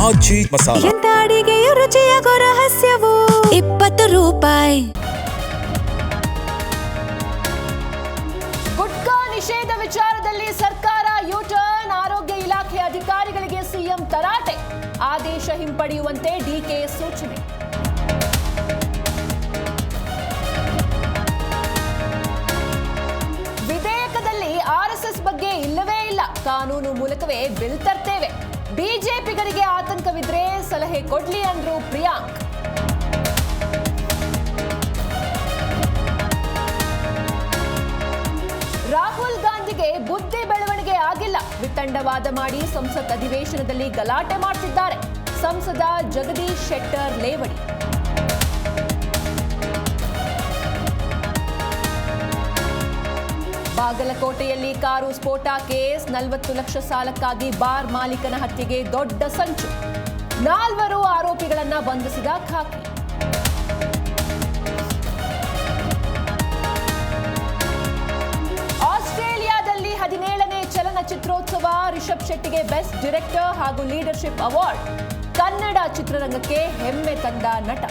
ಆಜಿ ಮಸಾಲ. ಎಂತ ಅಡಿಗೆಯ ರುಚಿಯಾಗೋ ರಹಸ್ಯವು 20 ರೂಪಾಯಿ. ಗುಟ್ಕಾ ನಿಷೇಧ ವಿಚಾರದಲ್ಲಿ ಸರ್ಕಾರ ಯೂಟರ್ನ್. ಆರೋಗ್ಯ ಇಲಾಖೆ ಅಧಿಕಾರಿಗಳಿಗೆ ಸಿಎಂ ತರಾಟೆ. ಆದೇಶ ಹಿಂಪಡೆಯುವಂತೆ ಡಿಕೆ ಸೂಚನೆ. ವಿಧೇಯಕದಲ್ಲಿ ಆರ್ಎಸ್ಎಸ್ ಬಗ್ಗೆ ಇಲ್ಲವೇ ಇಲ್ಲ. ಕಾನೂನು ಮೂಲಕವೇ ಬಿಲ್ ತರ್ತೇವೆ. ಬಿಜೆಪಿಗರಿಗೆ ಆತಂಕವಿದ್ರೆ ಸಲಹೆ ಕೊಡ್ಲಿ ಅಂದ್ರು ಪ್ರಿಯಾಂಕ್. ರಾಹುಲ್ ಗಾಂಧಿಗೆ ಬುದ್ಧಿ ಬೆಳವಣಿಗೆ ಆಗಿಲ್ಲ. ವಿತಂಡವಾದ ಮಾಡಿ ಸಂಸತ್ ಅಧಿವೇಶನದಲ್ಲಿ ಗಲಾಟೆ ಮಾಡ್ತಿದ್ದಾರೆ. ಸಂಸದ ಜಗದೀಶ್ ಶೆಟ್ಟರ್ ಲೇವಡಿ. ಬಾಗಲಕೋಟೆಯಲ್ಲಿ ಕಾರು ಸ್ಫೋಟ ಕೇಸ್. 40 ಲಕ್ಷ ಸಾಲಕ್ಕಾಗಿ ಬಾರ್ ಮಾಲೀಕನ ಹತ್ಯೆಗೆ ದೊಡ್ಡ ಸಂಚು. 4 ಆರೋಪಿಗಳನ್ನ ಬಂಧಿಸಿದ ಖಾಕಿ. ಆಸ್ಟ್ರೇಲಿಯಾದಲ್ಲಿ 17ನೇ ಚಲನಚಿತ್ರೋತ್ಸವ. ರಿಷಬ್ ಶೆಟ್ಟಿಗೆ ಬೆಸ್ಟ್ ಡೈರೆಕ್ಟರ್ ಹಾಗೂ ಲೀಡರ್ಶಿಪ್ ಅವಾರ್ಡ್. ಕನ್ನಡ ಚಿತ್ರರಂಗಕ್ಕೆ ಹೆಮ್ಮೆ ತಂದ ನಟ.